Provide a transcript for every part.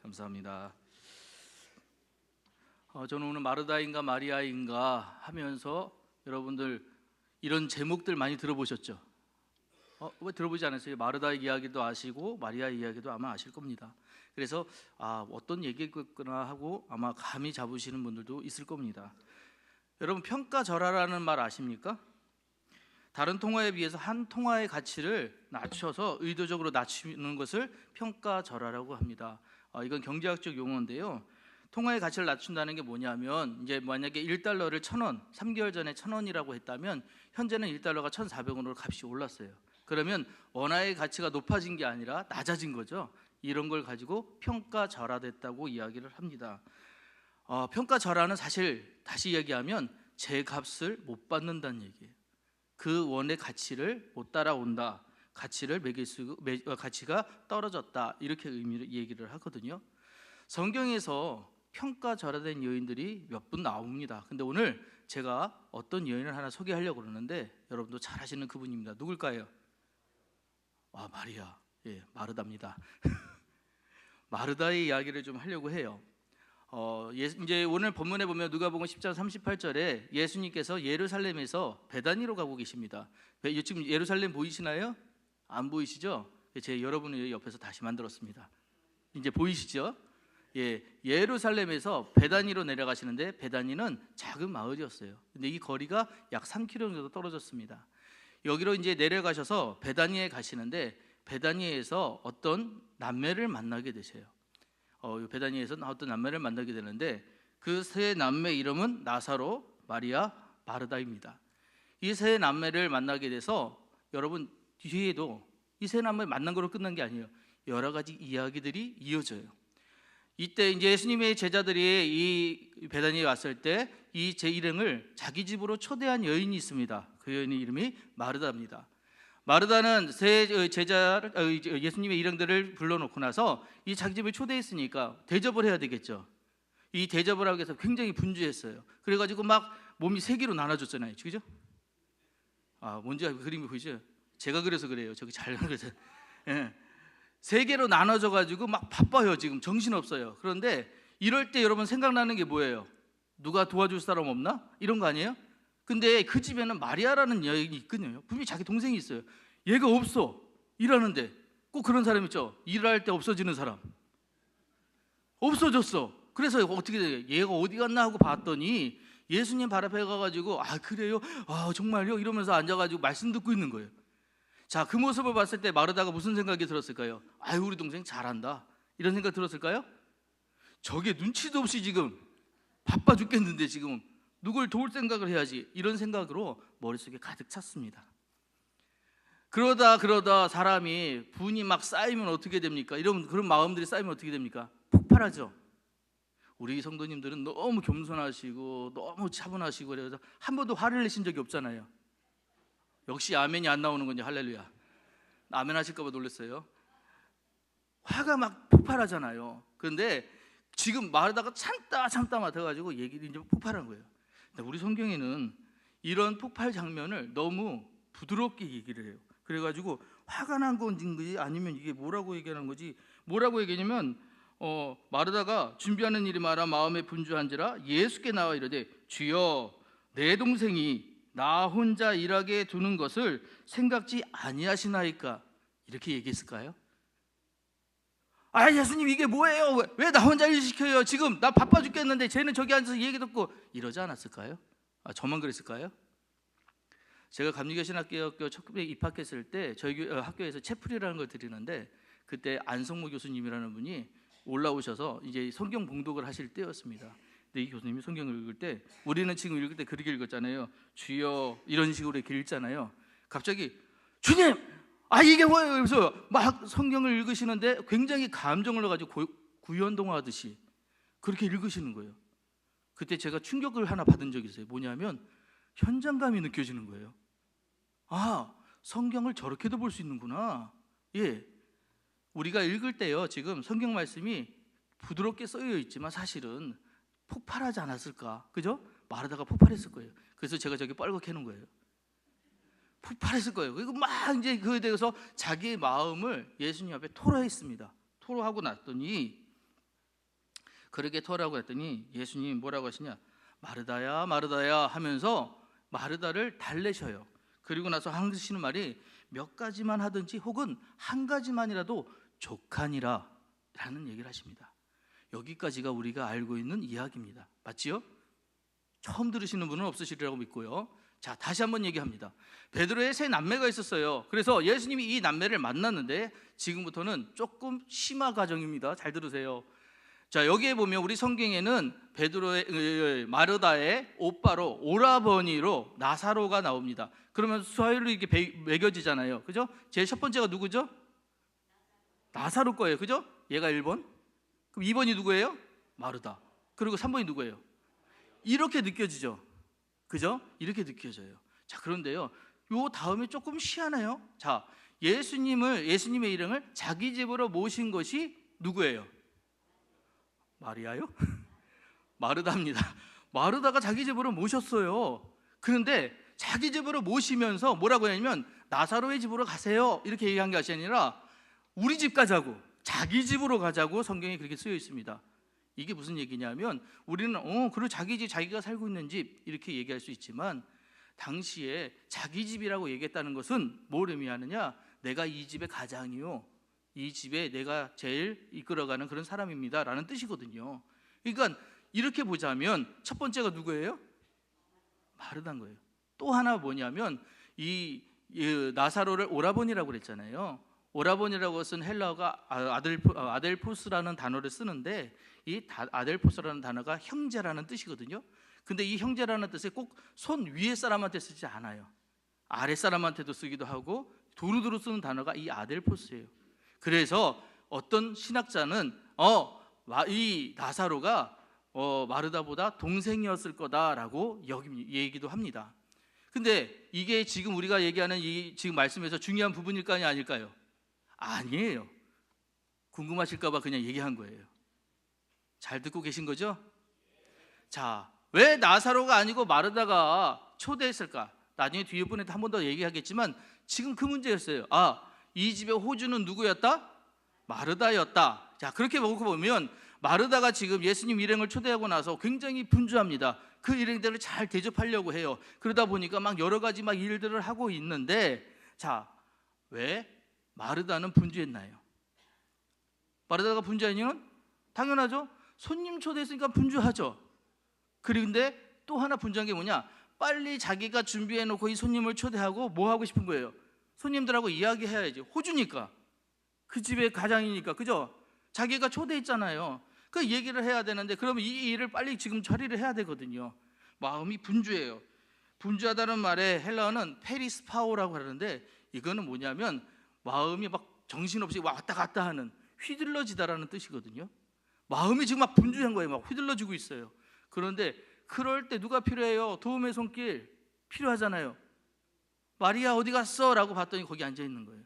감사합니다. 저는 오늘 마르다인가 마리아인가 하면서 여러분들 이런 제목들 많이 들어보셨죠? 왜 들어보지 않았어요? 마르다 이야기도 아시고 마리아 이야기도 아마 아실 겁니다. 그래서 어떤 얘기겠구나 하고 아마 감이 잡으시는 분들도 있을 겁니다. 여러분, 평가절하라는 말 아십니까? 다른 통화에 비해서 한 통화의 가치를 낮춰서 의도적으로 낮추는 것을 평가절하라고 합니다. 이건 경제학적 용어인데요. 통화의 가치를 낮춘다는 게 뭐냐면, 이제 만약에 1달러를 1,000원, 3개월 전에 1,000원이라고 했다면 현재는 1달러가 1,400원으로 값이 올랐어요. 그러면 원화의 가치가 높아진 게 아니라 낮아진 거죠. 이런 걸 가지고 평가절하됐다고 이야기를 합니다. 평가절하는 사실 다시 얘기하면 제 값을 못 받는다는 얘기예요. 그 원의 가치를 못 따라온다, 가치를 가치가 떨어졌다, 이렇게 의미를 얘기를 하거든요. 성경에서 평가절하된 여인들이 몇 분 나옵니다. 근데 오늘 제가 어떤 여인을 하나 소개하려고 그러는데 여러분도 잘 아시는 그분입니다. 누굴까요? 마리아, 마르다입니다. 마르다의 이야기를 좀 하려고 해요. 이제 오늘 본문에 보면 누가복음 10장 38절에 예수님께서 예루살렘에서 베다니로 가고 계십니다. 지금 예루살렘 보이시나요? 안 보이시죠? 제 여러분의 옆에서 다시 만들었습니다. 이제 보이시죠? 예루살렘에서 베다니로 내려가시는데, 베다니는 작은 마을이었어요. 근데 이 거리가 약 3km 정도 떨어졌습니다. 여기로 이제 내려가셔서 베다니에 가시는데, 베다니에서 어떤 남매를 만나게 되세요. 베다니에서 어떤 남매를 만나게 되는데, 그 세 남매 이름은 나사로, 마리아, 마르다입니다. 이 세 남매를 만나게 돼서 여러분, 뒤에도 이 세 남매 만난 거로 끝난 게 아니에요. 여러 가지 이야기들이 이어져요. 이때 이제 예수님의 제자들이 이 베다니에 왔을 때 이 제 일행을 자기 집으로 초대한 여인이 있습니다. 그 여인의 이름이 마르다입니다. 마르다는 세 제자를, 예수님의 일행들을 불러놓고 나서 이 자기 집에 초대했으니까 대접을 해야 되겠죠. 이 대접을 하기 위해서 굉장히 분주했어요. 그래가지고 막 몸이 세 개로 나눠졌잖아요, 그죠? 뭔지 그림이 보이죠? 제가 그래서 그래요. 저기 잘 그려서. 세 개로 나눠져가지고 막 바빠요. 지금 정신없어요. 그런데 이럴 때 여러분 생각나는 게 뭐예요? 누가 도와줄 사람 없나? 이런 거 아니에요? 근데 그 집에는 마리아라는 여인이 있거든요. 분명히 자기 동생이 있어요. 얘가 없어. 일하는데. 꼭 그런 사람 있죠? 일할 때 없어지는 사람. 없어졌어. 그래서 어떻게 돼요? 얘가 어디 갔나 하고 봤더니 예수님 발 앞에 가가지고 그래요? 정말요? 이러면서 앉아가지고 말씀 듣고 있는 거예요. 자, 그 모습을 봤을 때 마르다가 무슨 생각이 들었을까요? 우리 동생 잘한다, 이런 생각 들었을까요? 저게 눈치도 없이 지금 바빠 죽겠는데 지금 누굴 도울 생각을 해야지, 이런 생각으로 머릿속에 가득 찼습니다. 그러다 사람이 분이 막 쌓이면 어떻게 됩니까? 그런 마음들이 쌓이면 어떻게 됩니까? 폭발하죠. 우리 성도님들은 너무 겸손하시고 너무 차분하시고 그래서 한 번도 화를 내신 적이 없잖아요. 역시 아멘이 안 나오는 건지, 할렐루야. 아멘 하실까 봐 놀랐어요. 화가 막 폭발하잖아요. 그런데 지금 말하다가 참다 맡아가지고 얘기를 이제 폭발한 거예요. 근데 우리 성경에는 이런 폭발 장면을 너무 부드럽게 얘기를 해요. 그래가지고 화가 난 건지 아니면 이게 뭐라고 얘기하는 거지, 뭐라고 얘기하냐면 마르다가 준비하는 일이 많아 마음에 분주한지라 예수께 나와 이르되, 주여, 내 동생이 나 혼자 일하게 두는 것을 생각지 아니하시나이까? 이렇게 얘기했을까요? 예수님, 이게 뭐예요? 왜 나 혼자 일 시켜요? 지금 나 바빠 죽겠는데 쟤는 저기 앉아서 얘기 듣고, 이러지 않았을까요? 저만 그랬을까요? 제가 감리교신학교 처음에 입학했을 때 저희 학교에서 채플이라는 걸 드리는데, 그때 안성모 교수님이라는 분이 올라오셔서 이제 성경 봉독을 하실 때였습니다. 근데 이 교수님이 성경을 읽을 때, 우리는 지금 읽을 때 그렇게 읽었잖아요. 주여, 이런 식으로 이렇게 읽잖아요. 갑자기 주님, 이게 뭐예요? 그래서 막 성경을 읽으시는데 굉장히 감정을 넣어가지고 구연동화하듯이 그렇게 읽으시는 거예요. 그때 제가 충격을 하나 받은 적이 있어요. 뭐냐면 현장감이 느껴지는 거예요. 성경을 저렇게도 볼 수 있는구나. 우리가 읽을 때요, 지금 성경 말씀이 부드럽게 쓰여 있지만 사실은 폭발하지 않았을까? 그죠? 마르다가 폭발했을 거예요. 그래서 제가 저기 빨갛게 해놓은 거예요. 폭발했을 거예요. 그리고 막 이제 그에 대해서 자기의 마음을 예수님 앞에 토로했습니다. 토로하고 났더니 그렇게 토하라고 했더니 예수님이 뭐라고 하시냐, 마르다야 마르다야 하면서 마르다를 달래셔요. 그리고 나서 하시는 말이 몇 가지만 하든지 혹은 한 가지만이라도 족하니라 라는 얘기를 하십니다. 여기까지가 우리가 알고 있는 이야기입니다. 맞지요? 처음 들으시는 분은 없으시리라고 믿고요. 자, 다시 한번 얘기합니다. 베드로의 세 남매가 있었어요. 그래서 예수님이 이 남매를 만났는데 지금부터는 조금 심화 과정입니다. 잘 들으세요. 자, 여기에 보면 우리 성경에는 베드로의 마르다의 오빠로 오라버니로 나사로가 나옵니다. 그러면 수화율로 이렇게 매겨지잖아요. 그죠? 제일 첫 번째가 누구죠? 나사로 거예요. 그죠? 얘가 1번. 그럼 2번이 누구예요? 마르다. 그리고 3번이 누구예요? 이렇게 느껴지죠. 그죠? 이렇게 느껴져요. 자, 그런데요, 요 다음에 조금 희한해요. 자, 예수님의 일행을 자기 집으로 모신 것이 누구예요? 마리아요? 마르다입니다. 마르다가 자기 집으로 모셨어요. 그런데 자기 집으로 모시면서 뭐라고 했냐면 나사로의 집으로 가세요 이렇게 얘기한 것이 아니라 우리 집 가자고, 자기 집으로 가자고 성경에 그렇게 쓰여 있습니다. 이게 무슨 얘기냐면 우리는 그리고 자기 집, 자기가 살고 있는 집 이렇게 얘기할 수 있지만 당시에 자기 집이라고 얘기했다는 것은 뭘 의미하느냐, 내가 이 집의 가장이요, 이 집에 내가 제일 이끌어가는 그런 사람입니다 라는 뜻이거든요. 그러니까 이렇게 보자면 첫 번째가 누구예요? 마르다인 거예요. 또 하나 뭐냐면 이 나사로를 오라버니라고 그랬잖아요. 오라버니라고 쓴 헬라어가 아델포스라는 단어를 쓰는데 이 아델포스라는 단어가 형제라는 뜻이거든요. 근데 이 형제라는 뜻이 꼭 손 위에 사람한테 쓰지 않아요. 아래 사람한테도 쓰기도 하고 두루두루 쓰는 단어가 이 아델포스예요. 그래서 어떤 신학자는 이 나사로가 마르다보다 동생이었을 거다라고 얘기도 합니다. 근데 이게 지금 우리가 얘기하는 이 지금 말씀에서 중요한 부분일까요, 아닐까요? 아니에요. 궁금하실까 봐 그냥 얘기한 거예요. 잘 듣고 계신 거죠? 자, 왜 나사로가 아니고 마르다가 초대했을까? 나중에 뒤에 분에 한 번 더 얘기하겠지만 지금 그 문제였어요. 이 집의 호주는 누구였다? 마르다였다. 자, 그렇게 보면 마르다가 지금 예수님 일행을 초대하고 나서 굉장히 분주합니다. 그 일행들을 잘 대접하려고 해요. 그러다 보니까 막 여러 가지 막 일들을 하고 있는데, 자, 왜 마르다는 분주했나요? 마르다가 분주한 이유는 당연하죠. 손님 초대했으니까 분주하죠. 그런데 또 하나 분주한 게 뭐냐, 빨리 자기가 준비해놓고 이 손님을 초대하고 뭐 하고 싶은 거예요? 손님들하고 이야기해야지. 호주니까, 그 집의 가장이니까, 그죠? 자기가 초대했잖아요. 그 얘기를 해야 되는데 그러면 이 일을 빨리 지금 처리를 해야 되거든요. 마음이 분주해요. 분주하다는 말에 헬라어는 페리스파오라고 하는데 이거는 뭐냐면 마음이 막 정신없이 왔다 갔다 하는, 휘둘러지다라는 뜻이거든요. 마음이 지금 막 분주한 거예요. 막 휘둘러지고 있어요. 그런데 그럴 때 누가 필요해요? 도움의 손길 필요하잖아요. 마리아 어디 갔어? 라고 봤더니 거기 앉아 있는 거예요.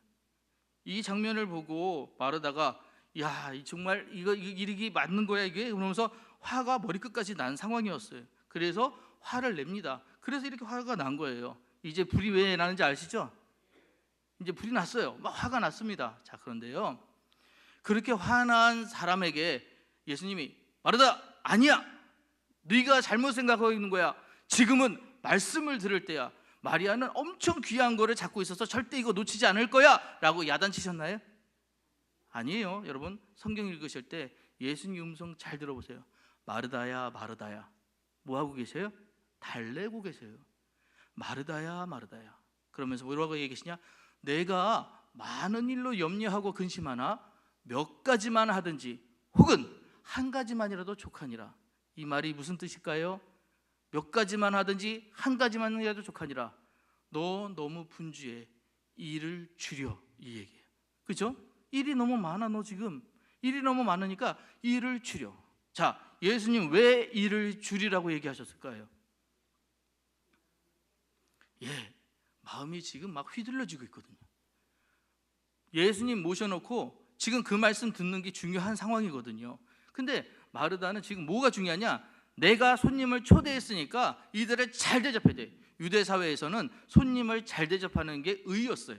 이 장면을 보고 마르다가 야, 정말 이거 이르기 맞는 거야 이게? 그러면서 화가 머리끝까지 난 상황이었어요. 그래서 화를 냅니다. 그래서 이렇게 화가 난 거예요. 이제 불이 왜 나는지 아시죠? 이제 불이 났어요. 막 화가 났습니다. 자, 그런데요, 그렇게 화난 사람에게 예수님이 마르다, 아니야, 네가 잘못 생각하고 있는 거야. 지금은 말씀을 들을 때야. 마리아는 엄청 귀한 거를 잡고 있어서 절대 이거 놓치지 않을 거야 라고 야단치셨나요? 아니에요. 여러분, 성경 읽으실 때 예수님 음성 잘 들어보세요. 마르다야 마르다야, 뭐 하고 계세요? 달래고 계세요. 마르다야 마르다야. 그러면서 뭐라고 얘기하시냐, 내가 많은 일로 염려하고 근심하나 몇 가지만 하든지 혹은 한 가지만이라도 족하니라. 이 말이 무슨 뜻일까요? 몇 가지만 하든지 한 가지만이라도 족하니라. 너 너무 분주해, 일을 줄여, 이 얘기예요. 그죠? 일이 너무 많아. 너 지금 일이 너무 많으니까 일을 줄여. 자, 예수님 왜 일을 줄이라고 얘기하셨을까요? 마음이 지금 막 휘둘러지고 있거든요. 예수님 모셔놓고 지금 그 말씀 듣는 게 중요한 상황이거든요. 근데 마르다는 지금 뭐가 중요하냐, 내가 손님을 초대했으니까 이들을 잘 대접해야 돼. 유대 사회에서는 손님을 잘 대접하는 게 의였어요.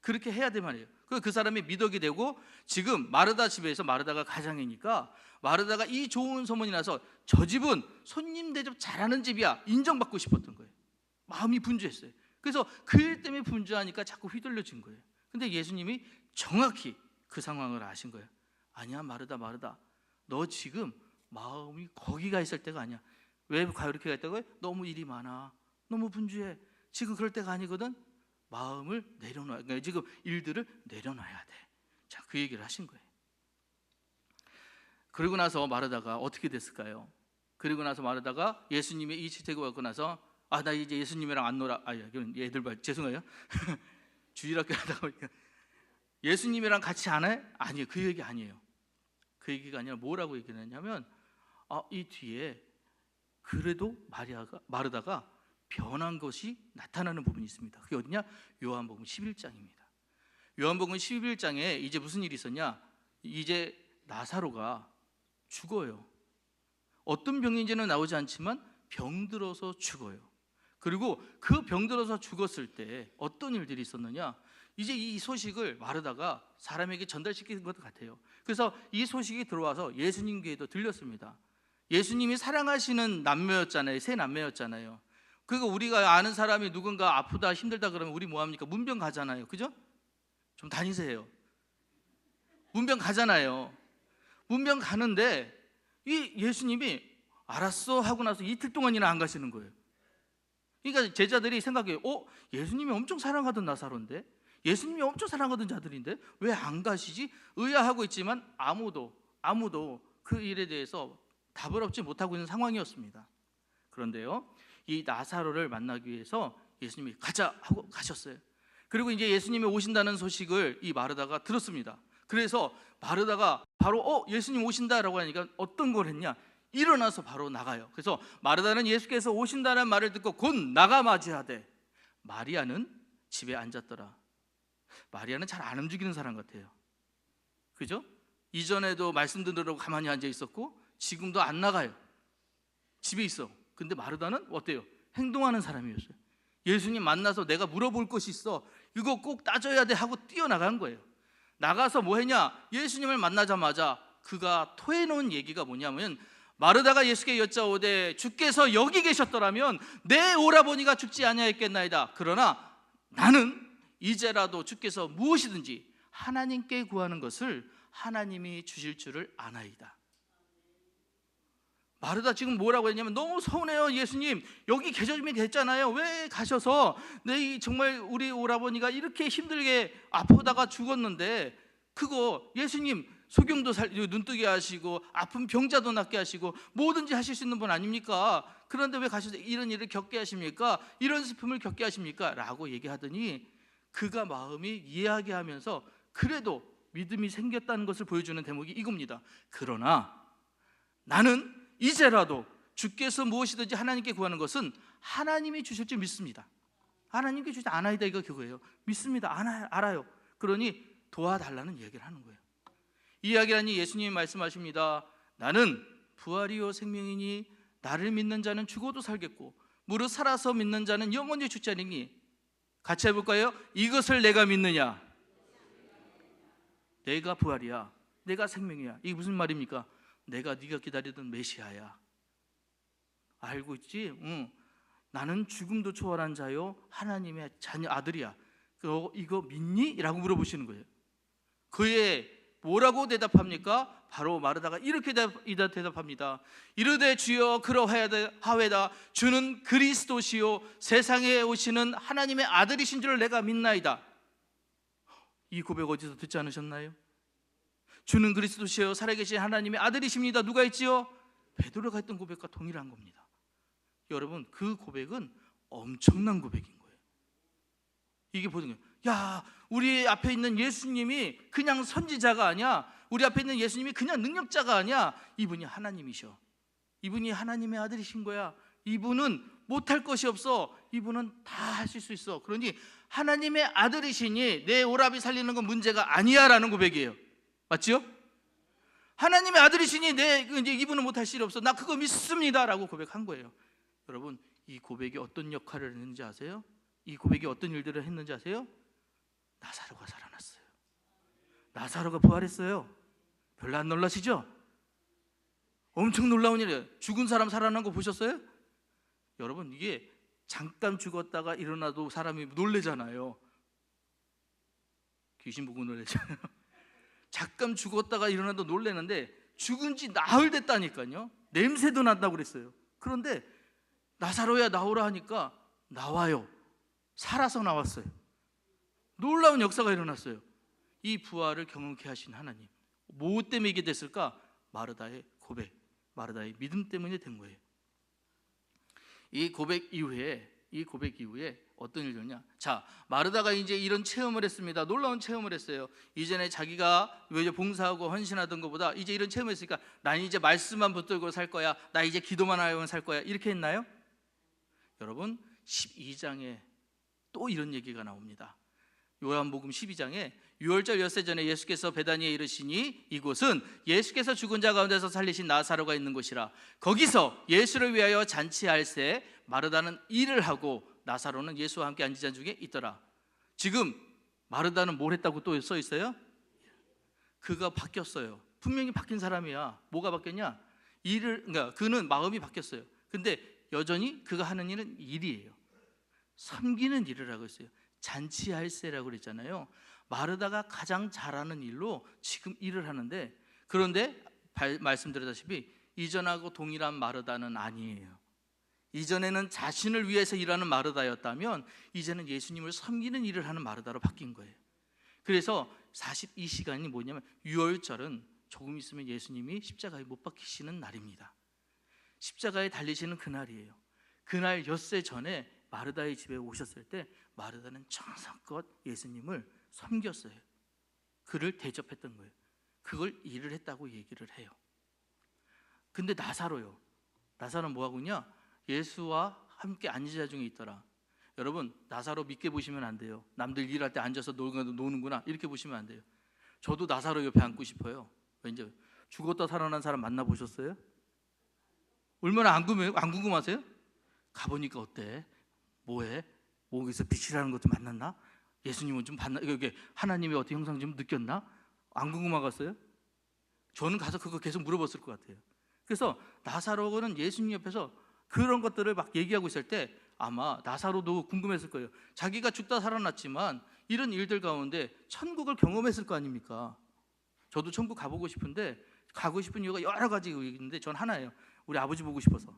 그렇게 해야 돼 말이에요. 그 사람이 미덕이 되고 지금 마르다 집에서 마르다가 가장이니까 마르다가 이 좋은 소문이 나서 저 집은 손님 대접 잘하는 집이야 인정받고 싶었던 거예요. 마음이 분주했어요. 그래서 그 일 때문에 분주하니까 자꾸 휘둘려진 거예요. 근데 예수님이 정확히 그 상황을 아신 거예요. 아니야 마르다 너 지금 마음이 거기가 있을 때가 아니야. 왜 그렇게 했다고요? 너무 일이 많아, 너무 분주해. 지금 그럴 때가 아니거든. 마음을 내려놔. 그러니까 지금 일들을 내려놔야 돼. 자, 그 얘기를 하신 거예요. 그리고 나서 마르다가 어떻게 됐을까요? 그리고 나서 마르다가 예수님의 이 지책을 받고 나서 나 이제 예수님이랑 안 놀아. 얘들 봐. 죄송해요. 주일학교 하다 보니까 예수님이랑 같이 안 해? 아니에요. 그 얘기 아니에요. 그 얘기가 아니라 뭐라고 얘기를 했냐면 이 뒤에 그래도 마르다가 변한 것이 나타나는 부분이 있습니다. 그게 어디냐? 요한복음 11장입니다. 요한복음 11장에 이제 무슨 일이 있었냐? 이제 나사로가 죽어요. 어떤 병인지는 나오지 않지만 병들어서 죽어요. 그리고 그 병들어서 죽었을 때 어떤 일들이 있었느냐? 이제 이 소식을 마르다가 사람에게 전달시킨 것 같아요. 그래서 이 소식이 들어와서 예수님 귀에도 들렸습니다. 예수님이 사랑하시는 남매였잖아요. 세 남매였잖아요. 그리고 우리가 아는 사람이 누군가 아프다 힘들다 그러면 우리 뭐합니까? 문병 가잖아요. 그죠? 좀 다니세요. 문병 가잖아요. 문병 가는데 이 예수님이 알았어 하고 나서 이틀 동안이나 안 가시는 거예요. 그러니까 제자들이 생각해요. 예수님이 엄청 사랑하던 나사로인데, 예수님이 엄청 사랑하던 자들인데 왜 안 가시지? 의아하고 있지만 아무도 그 일에 대해서 답을 얻지 못하고 있는 상황이었습니다. 그런데요, 이 나사로를 만나기 위해서 예수님이 가자 하고 가셨어요. 그리고 이제 예수님이 오신다는 소식을 이 마르다가 들었습니다. 그래서 마르다가 바로 예수님 오신다라고 하니까 어떤 걸 했냐? 일어나서 바로 나가요. 그래서 마르다는 예수께서 오신다는 말을 듣고 곧 나가 맞이하되 마리아는 집에 앉았더라. 마리아는 잘 안 움직이는 사람 같아요. 그죠? 이전에도 말씀 들으려고 가만히 앉아 있었고 지금도 안 나가요. 집에 있어. 근데 마르다는 어때요? 행동하는 사람이었어요. 예수님 만나서 내가 물어볼 것이 있어, 이거 꼭 따져야 돼 하고 뛰어나간 거예요. 나가서 뭐 했냐? 예수님을 만나자마자 그가 토해놓은 얘기가 뭐냐면, 마르다가 예수께 여짜오되 주께서 여기 계셨더라면 내 오라버니가 죽지 아니하였겠나이다. 그러나 나는 이제라도 주께서 무엇이든지 하나님께 구하는 것을 하나님이 주실 줄을 아나이다. 마르다 지금 뭐라고 했냐면, 너무 서운해요. 예수님 여기 계셔주면 됐잖아요. 왜 가셔서 정말 우리 오라버니가 이렇게 힘들게 아프다가 죽었는데 그거 예수님 소경도 눈뜨게 하시고 아픈 병자도 낫게 하시고 뭐든지 하실 수 있는 분 아닙니까? 그런데 왜 가셔서 이런 일을 겪게 하십니까? 이런 슬픔을 겪게 하십니까? 라고 얘기하더니 그가 마음이 이해하게 하면서 그래도 믿음이 생겼다는 것을 보여주는 대목이 이겁니다. 그러나 나는 이제라도 주께서 무엇이든지 하나님께 구하는 것은 하나님이 주실 줄 믿습니다. 하나님께 주지 아나이다, 이거 그거예요. 믿습니다. 알아요. 그러니 도와달라는 얘기를 하는 거예요. 이 이야기를 하니 예수님이 말씀하십니다. 나는 부활이요 생명이니 나를 믿는 자는 죽어도 살겠고 무릇 살아서 믿는 자는 영원히 죽지 않으니. 같이 해볼까요? 이것을 내가 믿느냐? 내가 부활이야, 내가 생명이야. 이게 무슨 말입니까? 내가 네가 기다리던 메시아야. 알고 있지? 나는 죽음도 초월한 자요 하나님의 자녀 아들이야. 이거 믿니? 라고 물어보시는 거예요. 그의 뭐라고 대답합니까? 바로 마르다가 이렇게 대답합니다. 이르되 주여 그러하여다 주는 그리스도시요 세상에 오시는 하나님의 아들이신 줄 내가 믿나이다. 이 고백 어디서 듣지 않으셨나요? 주는 그리스도시요 살아계신 하나님의 아들이십니다. 누가 했지요? 베드로가 했던 고백과 동일한 겁니다. 여러분, 그 고백은 엄청난 고백인 거예요. 이게 보는 거예요. 야, 우리 앞에 있는 예수님이 그냥 선지자가 아니야. 우리 앞에 있는 예수님이 그냥 능력자가 아니야. 이분이 하나님이셔. 이분이 하나님의 아들이신 거야. 이분은 못할 것이 없어. 이분은 다 하실 수 있어. 그러니 하나님의 아들이시니 내 오라비 살리는 건 문제가 아니야 라는 고백이에요. 맞지요? 하나님의 아들이시니 이제 이분은 못할 일이 없어. 나 그거 믿습니다 라고 고백한 거예요. 여러분, 이 고백이 어떤 역할을 했는지 아세요? 이 고백이 어떤 일들을 했는지 아세요? 나사로가 살아났어요. 나사로가 부활했어요. 별로 안 놀라시죠? 엄청 놀라운 일이에요. 죽은 사람 살아난 거 보셨어요? 여러분, 이게 잠깐 죽었다가 일어나도 사람이 놀래잖아요. 귀신 보고 놀래잖아요. 잠깐 죽었다가 일어나도 놀래는데 죽은 지 나흘 됐다니까요. 냄새도 난다고 그랬어요. 그런데 나사로야 나오라 하니까 나와요. 살아서 나왔어요. 놀라운 역사가 일어났어요. 이 부활을 경험케 하신 하나님, 뭐 때문에 이게 됐을까? 마르다의 고백, 마르다의 믿음 때문에 된 거예요. 이 고백 이후에 어떤 일이 있냐? 자, 마르다가 이제 이런 체험을 했습니다. 놀라운 체험을 했어요. 이전에 자기가 왜 봉사하고 헌신하던 것보다 이제 이런 체험을 했으니까 난 이제 말씀만 붙들고 살 거야, 나 이제 기도만 하면 살 거야, 이렇게 했나요? 여러분, 12장에 또 이런 얘기가 나옵니다. 요한복음 12장에 유월절 엿새 전에 예수께서 베다니에 이르시니 이곳은 예수께서 죽은 자 가운데서 살리신 나사로가 있는 곳이라. 거기서 예수를 위하여 잔치할 새 마르다는 일을 하고 나사로는 예수와 함께 앉은 자 중에 있더라. 지금 마르다는 뭘 했다고 또 써 있어요? 그가 바뀌었어요. 분명히 바뀐 사람이야. 뭐가 바뀌었냐? 그러니까 그는 마음이 바뀌었어요. 근데 여전히 그가 하는 일은 일이에요. 섬기는 일을 하고 있어요. 잔치할 새라고 그랬잖아요. 마르다가 가장 잘하는 일로 지금 일을 하는데, 그런데 말씀드렸다시피 이전하고 동일한 마르다는 아니에요. 이전에는 자신을 위해서 일하는 마르다였다면 이제는 예수님을 섬기는 일을 하는 마르다로 바뀐 거예요. 그래서 42시간이 뭐냐면 유월절은 조금 있으면 예수님이 십자가에 못 박히시는 날입니다. 십자가에 달리시는 그날이에요. 그날 엿새 전에 마르다의 집에 오셨을 때 마르다는 정성껏 예수님을 섬겼어요. 그를 대접했던 거예요. 그걸 일을 했다고 얘기를 해요. 근데 나사로요. 나사로는 뭐하고 있냐? 예수와 함께 앉은 자 중에 있더라. 여러분, 나사로 믿게 보시면 안 돼요. 남들 일할 때 앉아서 노는구나 이렇게 보시면 안 돼요. 저도 나사로 옆에 앉고 싶어요. 왠지 죽었다 살아난 사람 만나보셨어요? 얼마나 안 궁금하세요? 가보니까 어때? 뭐해? 목에서 빛이라는 것도 만났나? 예수님은 좀 봤나? 이게 하나님의 어떤 형상 좀 느꼈나? 안 궁금하겠어요? 저는 가서 그거 계속 물어봤을 것 같아요. 그래서 나사로는 예수님 옆에서 그런 것들을 막 얘기하고 있을 때 아마 나사로도 궁금했을 거예요. 자기가 죽다 살아났지만 이런 일들 가운데 천국을 경험했을 거 아닙니까? 저도 천국 가보고 싶은데 가고 싶은 이유가 여러 가지 있는데 전 하나예요. 우리 아버지 보고 싶어서.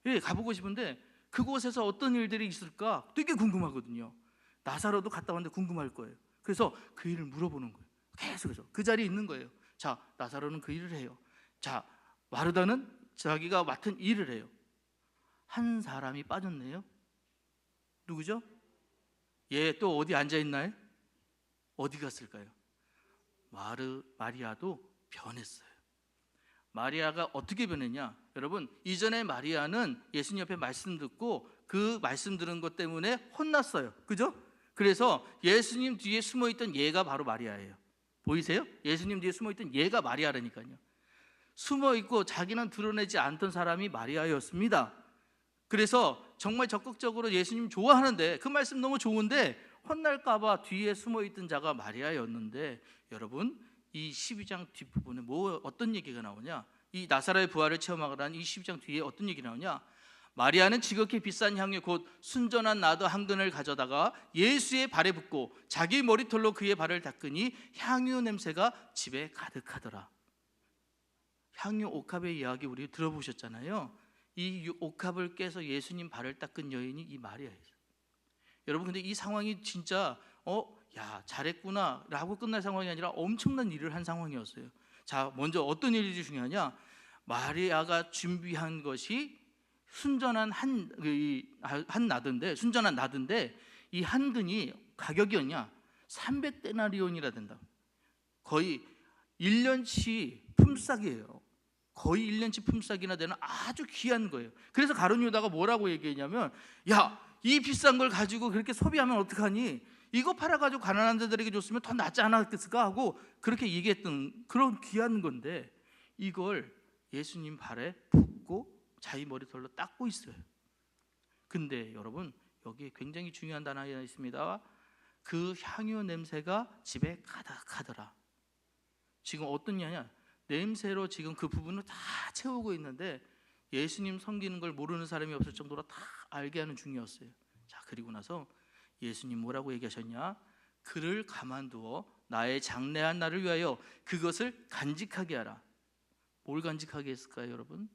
예, 가보고 싶은데 그곳에서 어떤 일들이 있을까 되게 궁금하거든요. 나사로도 갔다 왔는데 궁금할 거예요. 그래서 그 일을 물어보는 거예요. 계속해서 그 자리에 있는 거예요. 자, 나사로는 그 일을 해요. 자, 마르다는 자기가 맡은 일을 해요. 한 사람이 빠졌네요. 누구죠? 얘 또 어디 앉아 있나요? 어디 갔을까요? 마리아도 변했어요. 마리아가 어떻게 변했냐? 여러분, 이전에 마리아는 예수님 옆에 말씀 듣고 그 말씀 들은 것 때문에 혼났어요. 그죠? 그래서 예수님 뒤에 숨어있던 얘가 바로 마리아예요. 보이세요? 예수님 뒤에 숨어있던 얘가 마리아라니까요. 숨어있고 자기는 드러내지 않던 사람이 마리아였습니다. 그래서 정말 적극적으로 예수님 좋아하는데 그 말씀 너무 좋은데 혼날까 봐 뒤에 숨어있던 자가 마리아였는데, 여러분, 이 12장 뒷부분에 어떤 얘기가 나오냐? 이 나사로의 부활을 체험하라는 이 12장 뒤에 어떤 얘기가 나오냐? 마리아는 지극히 비싼 향유 곧 순전한 나드 한 근을 가져다가 예수의 발에 붓고 자기 머리털로 그의 발을 닦으니 향유 냄새가 집에 가득하더라. 향유 옥합의 이야기 우리 들어보셨잖아요. 이 옥합을 깨서 예수님 발을 닦은 여인이 이 마리아예요. 여러분, 근데 이 상황이 진짜 야, 잘했구나 라고 끝날 상황이 아니라 엄청난 일을 한 상황이었어요. 자, 먼저 어떤 일이 중요하냐? 마리아가 준비한 것이 순전한 한 나드인데 이 한 근이 가격이었냐? 300데나리온이라 된다. 거의 1년치 품삯이에요. 거의 1년치 품삯이나 되는 아주 귀한 거예요. 그래서 가룟 유다가 뭐라고 얘기했냐면, 야, 이 비싼 걸 가지고 그렇게 소비하면 어떡하니? 이거 팔아가지고 가난한 자들에게 줬으면 더 낫지 않았을까 하고 그렇게 얘기했던 그런 귀한 건데 이걸 예수님 발에 붓고 자기 머리털로 닦고 있어요. 근데 여러분, 여기에 굉장히 중요한 단어가 있습니다. 그 향유 냄새가 집에 가득하더라. 지금 어떤 냐냐, 냄새로 지금 그 부분을 다 채우고 있는데 예수님 섬기는 걸 모르는 사람이 없을 정도로 다 알게 하는 중이었어요. 자, 그리고 나서 예수님 뭐라고 얘기하셨냐? 그를 가만두어 나의 장래한 날을 위하여 그것을 간직하게 하라. 뭘 간직하게 했을까요, 여러분?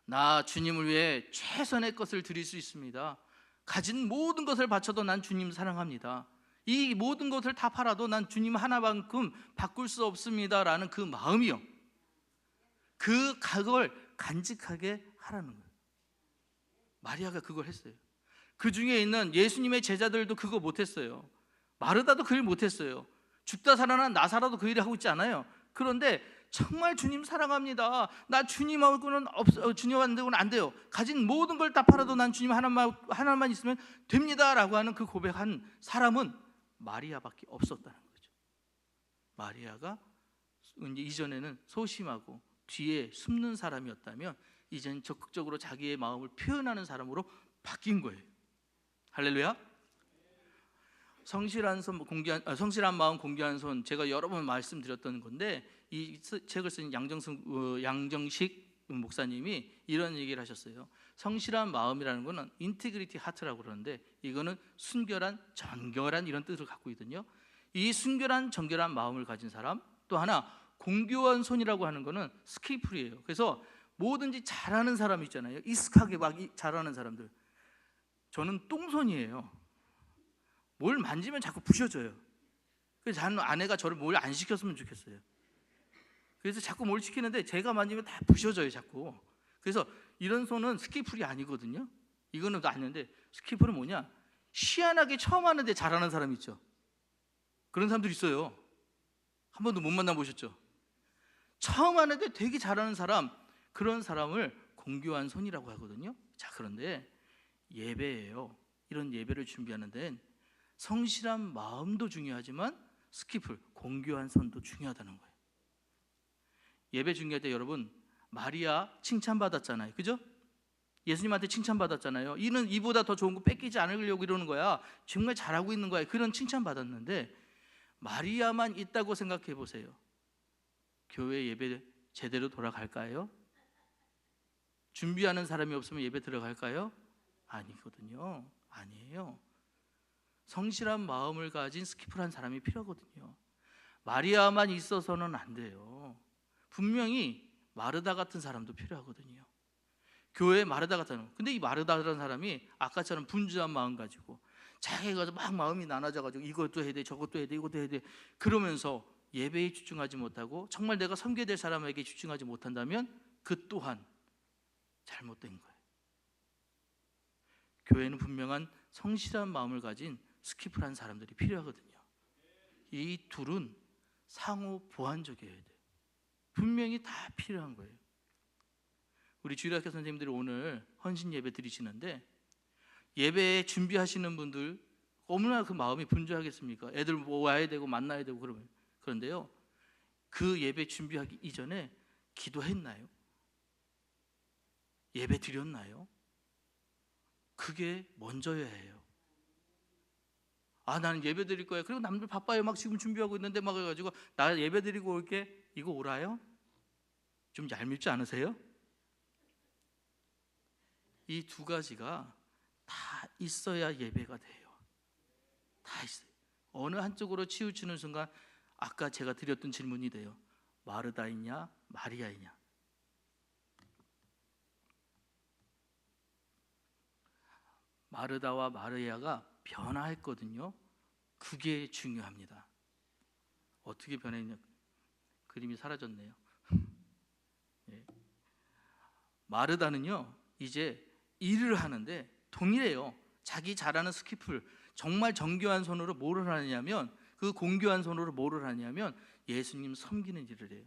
나 주님을 위해 최선의 것을 드릴 수 있습니다. 가진 모든 것을 바쳐도 난 주님 사랑합니다. 이 모든 것을 다 팔아도 난 주님 하나만큼 바꿀 수 없습니다 라는 그 마음이요, 그걸 간직하게 하라는 거예요. 마리아가 그걸 했어요. 그 중에 있는 예수님의 제자들도 그거 못했어요. 마르다도 그 일 못했어요. 죽다 살아난 나사로도 그 일을 하고 있지 않아요. 그런데 정말 주님 사랑합니다. 나 주님하고는 주님하고는 안 돼요. 가진 모든 걸 다 팔아도 난 주님 하나만 있으면 됩니다라고 하는 그 고백한 사람은 마리아밖에 없었다는 거죠. 마리아가 이제 이전에는 소심하고 뒤에 숨는 사람이었다면 이제는 적극적으로 자기의 마음을 표현하는 사람으로 바뀐 거예요. 할렐루야. 성실한 마음 공개한 손, 제가 여러 번 말씀드렸던 건데 이 책을 쓴 양정식 목사님이 이런 얘기를 하셨어요. 성실한 마음이라는 거는 인티그리티 하트라고 그러는데 이거는 순결한, 정결한 이런 뜻을 갖고 있거든요. 이 순결한, 정결한 마음을 가진 사람, 또 하나 공교한 손이라고 하는 거는 스키플이에요. 그래서 뭐든지 잘하는 사람 있잖아요. 익숙하게 막 잘하는 사람들. 저는 똥손이에요. 뭘 만지면 자꾸 부셔져요. 그래서 저는 아내가 저를 뭘 안 시켰으면 좋겠어요. 그래서 자꾸 뭘 시키는데 제가 만지면 다 부셔져요, 자꾸. 그래서 이런 손은 스키플이 아니거든요. 이거는 아닌데, 스키플은 뭐냐? 희한하게 처음 하는데 잘하는 사람 있죠. 그런 사람들 있어요. 한 번도 못 만나보셨죠? 처음 하는데 되게 잘하는 사람, 그런 사람을 공교한 손이라고 하거든요. 자, 그런데 예배예요. 이런 예배를 준비하는 데는 성실한 마음도 중요하지만 스키플, 공교한 손도 중요하다는 거예요. 예배 중요할 때 여러분, 마리아 칭찬받았잖아요. 그죠? 예수님한테 칭찬받았잖아요. 이는 이보다 더 좋은 거 뺏기지 않으려고 이러는 거야. 정말 잘하고 있는 거야. 그런 칭찬받았는데 마리아만 있다고 생각해 보세요. 교회 예배 제대로 돌아갈까요? 준비하는 사람이 없으면 예배 들어갈까요? 아니거든요. 아니에요. 성실한 마음을 가진 스키플한 사람이 필요하거든요. 마리아만 있어서는 안 돼요. 분명히 마르다 같은 사람도 필요하거든요. 교회에 마르다 같은, 근데 이 마르다라는 사람이 아까처럼 분주한 마음 가지고 자기가 막 마음이 나눠져가지고 이것도 해야 돼, 저것도 해야 돼, 이것도 해야 돼 그러면서 예배에 집중하지 못하고 정말 내가 섬겨야 될 사람에게 집중하지 못한다면 그 또한 잘못된 거예요. 교회는 분명한 성실한 마음을 가진 스키플한 사람들이 필요하거든요. 이 둘은 상호 보완적이어야 돼요. 분명히 다 필요한 거예요. 우리 주일학교 선생님들이 오늘 헌신 예배 드리시는데 예배 준비하시는 분들 얼마나 그 마음이 분주하겠습니까? 애들 뭐 와야 되고 만나야 되고 그러면. 그런데요, 그 예배 준비하기 이전에 기도했나요? 예배 드렸나요? 그게 먼저여야 해요. 아, 나는 예배 드릴 거야. 그리고 남들 바빠요. 막 지금 준비하고 있는데 막 해가지고 나 예배 드리고 올게. 이거 오라요? 좀 얄밉지 않으세요? 이 두 가지가 다 있어야 예배가 돼요. 다 있어요. 어느 한쪽으로 치우치는 순간 아까 제가 드렸던 질문이 돼요. 마르다이냐 마리아이냐. 마르다와 마리아가 변화했거든요. 그게 중요합니다. 어떻게 변했냐? 그림이 사라졌네요. 예. 마르다는요 이제 일을 하는데 동일해요. 자기 잘하는 스키플, 정말 정교한 손으로 뭐를 하느냐면, 그 공교한 손으로 뭐를 하냐면 예수님 섬기는 일을 해요.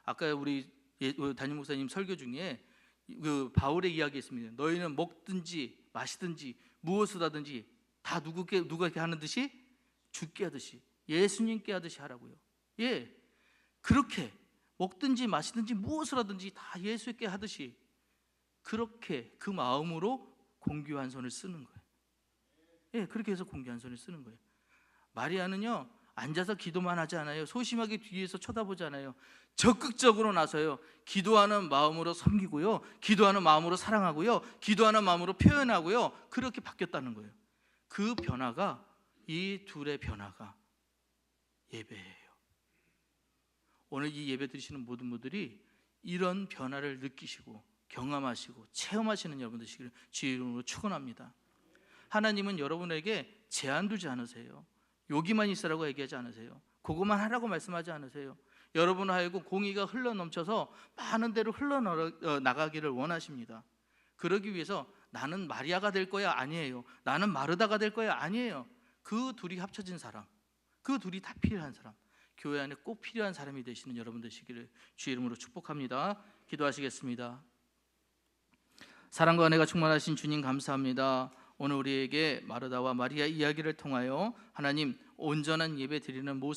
아까 우리 담임 목사님 설교 중에 그 바울의 이야기 있습니다. 너희는 먹든지 마시든지 무엇을 하든지 다 누구에게 하는 듯이 주께 하듯이, 예수님께 하듯이 하라고요. 예, 그렇게 먹든지 마시든지 무엇을 하든지 다 예수께 하듯이, 그렇게 그 마음으로 공교한 손을 쓰는 거예요. 그렇게 해서 공개한선을 쓰는 거예요. 마리아는요, 앉아서 기도만 하지 않아요. 소심하게 뒤에서 쳐다보잖아요. 적극적으로 나서요. 기도하는 마음으로 섬기고요, 기도하는 마음으로 사랑하고요, 기도하는 마음으로 표현하고요. 그렇게 바뀌었다는 거예요. 그 변화가, 이 둘의 변화가 예배예요. 오늘 이 예배 드리시는 모든 분들이 이런 변화를 느끼시고 경험하시고 체험하시는 여러분 되시기를 주의 이름으로 축원합니다. 하나님은 여러분에게 제한 두지 않으세요. 여기만 있으라고 얘기하지 않으세요. 그것만 하라고 말씀하지 않으세요. 여러분 하여금 공의가 흘러넘쳐서 많은 데로 흘러나가기를 원하십니다. 그러기 위해서 나는 마리아가 될 거야 아니에요. 나는 마르다가 될 거야 아니에요. 그 둘이 합쳐진 사람, 그 둘이 다 필요한 사람, 교회 안에 꼭 필요한 사람이 되시는 여러분 되시기를 주의 이름으로 축복합니다. 기도하시겠습니다. 사랑과 은혜가 충만하신 주님 감사합니다. 오늘 우리에게 마르다와 마리아 이야기를 통하여 하나님 온전한 예배 드리는 모습